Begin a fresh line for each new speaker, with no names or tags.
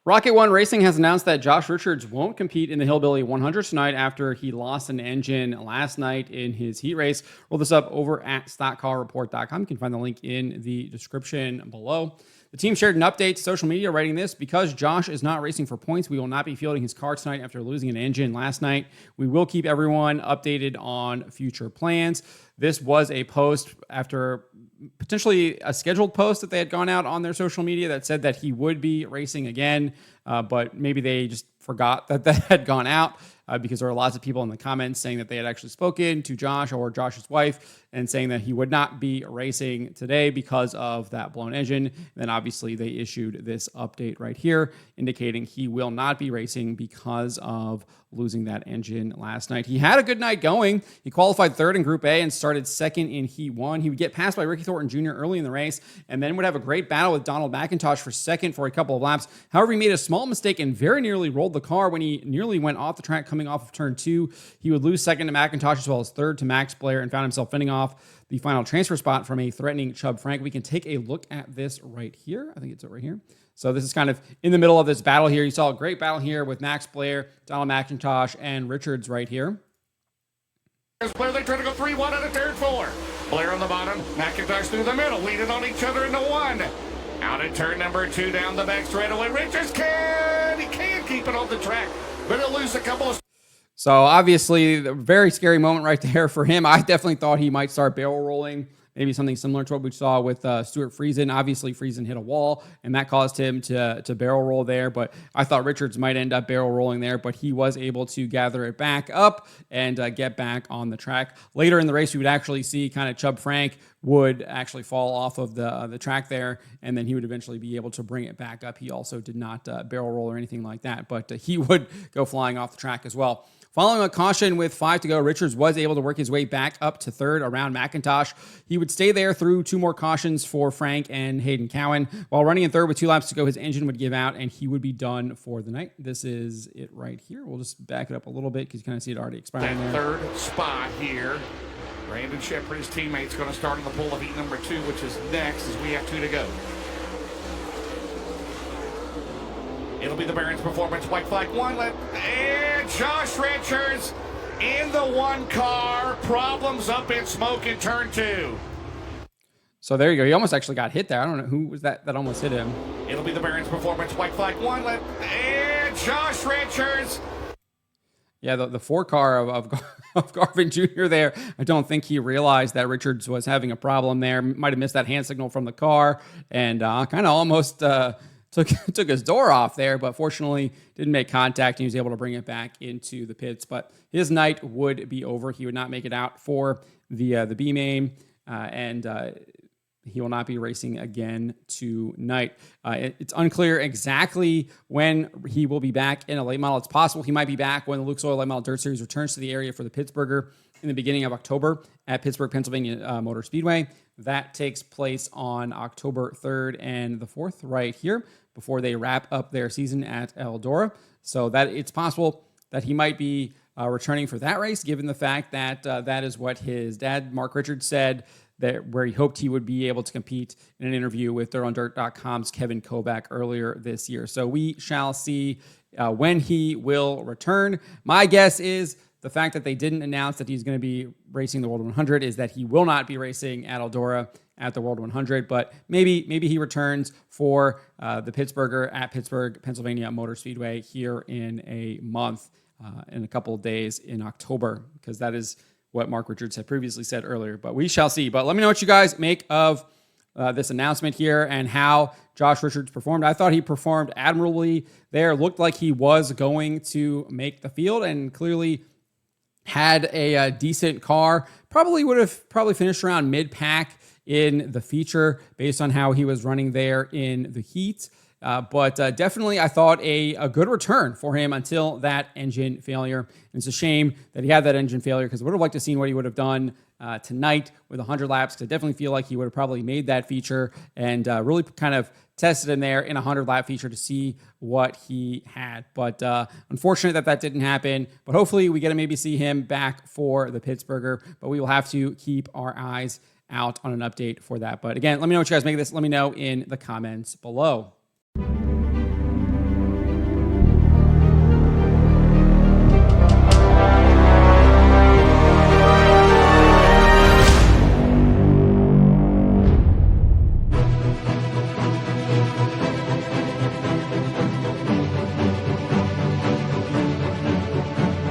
Rocket1 Racing has announced that Josh Richards won't compete in the Hillbilly 100 tonight after he lost an engine last night in his heat race. Roll this up over at stockcarreport.com. You can find the link in the description below. The team shared an update to social media writing this: because Josh is not racing for points, we will not be fielding his car tonight after losing an engine last night. We will keep everyone updated on future plans. This was a post after potentially a scheduled post that they had gone out on their social media that said that he would be racing again, but maybe they just forgot that that had gone out because there were lots of people in the comments saying that they had actually spoken to Josh or Josh's wife and saying that he would not be racing today because of that blown engine. And then obviously they issued this update right here indicating he will not be racing because of losing that engine last night. He had a good night going. He qualified third in Group A and started second in Heat 1. He would get passed by Ricky Thornton Jr. early in the race and then would have a great battle with Donald McIntosh for second for a couple of laps. However, he made a small mistake and very nearly rolled the car when he nearly went off the track coming off of turn 2. He would lose second to McIntosh as well as third to Max Blair and found himself fending off the final transfer spot from a threatening Chubb Frank. We can take a look at this right here. I think it's over here. So this is kind of in the middle of this battle here. You saw a great battle here with Max Blair, Donald McIntosh, and Richards right here.
Blair, they try to go 3-1 out of turn 4. Blair on the bottom, McIntosh through the middle, leaning on each other into 1. Out at turn number 2, down the back straightaway. Richards he can keep it on the track, but he'll lose a couple of...
So obviously, a very scary moment right there for him. I definitely thought he might start barrel rolling, maybe something similar to what we saw with Stuart Friesen. Obviously, Friesen hit a wall, and that caused him to barrel roll there. But I thought Richards might end up barrel rolling there, but he was able to gather it back up and get back on the track. Later in the race, we would actually see kind of Chubb Frank would actually fall off of the track there, and then he would eventually be able to bring it back up. He also did not barrel roll or anything like that, but he would go flying off the track as well. Following a caution with 5 to go, Richards was able to work his way back up to third around McIntosh. He would stay there through 2 more cautions for Frank and Hayden Cowan. While running in third with 2 laps to go, his engine would give out and he would be done for the night. This is it right here. We'll just back it up a little bit because you kind of see it already expiring there.
Third spot here. Brandon Shepard, his teammate's going to start on the pole of heat number 2, which is next as we have 2 to go. It'll be the Barons Performance white flag 1. And Josh Richards in the 1 car. Problems up in smoke in turn 2.
So there you go. He almost actually got hit there. I don't know who was that almost hit him.
It'll be the Barons Performance white flag 1. And Josh Richards.
Yeah, the 4 car of Garvin Jr. there. I don't think he realized that Richards was having a problem there. Might have missed that hand signal from the car and kind of almost... Took his door off there, but fortunately didn't make contact and he was able to bring it back into the pits. But his night would be over. He would not make it out for the B main, and he will not be racing again tonight. It's unclear exactly when he will be back in a late model. It's possible he might be back when the Lucas Oil Late Model Dirt Series returns to the area for the Pittsburgher in the beginning of October at Pittsburgh, Pennsylvania Motor Speedway. That takes place on October 3rd and the 4th right here before they wrap up their season at Eldora. So that it's possible that he might be returning for that race, given the fact that that is what his dad, Mark Richards, said, that where he hoped he would be able to compete in an interview with DirtOnDirt.com's Kevin Kovac earlier this year. So we shall see when he will return. My guess is the fact that they didn't announce that he's going to be racing the World 100 is that he will not be racing at Eldora at the World 100, but maybe he returns for the Pittsburgher at Pittsburgh, Pennsylvania Motor Speedway here in a month, in a couple of days in October, because that is what Mark Richards had previously said earlier, but we shall see. But let me know what you guys make of this announcement here and how Josh Richards performed. I thought he performed admirably there. Looked like he was going to make the field and clearly had a decent car. Probably would have finished around mid-pack in the feature based on how he was running there in the heat. But definitely I thought a good return for him until that engine failure. And it's a shame that he had that engine failure because I would have liked to see what he would have done tonight with 100 laps. I definitely feel like he would have probably made that feature and really kind of tested him there in a 100-lap feature to see what he had. But unfortunate that didn't happen. But hopefully we get to maybe see him back for the Pittsburgher. But we will have to keep our eyes out on an update for that. But again, let me know what you guys make of this. Let me know in the comments below.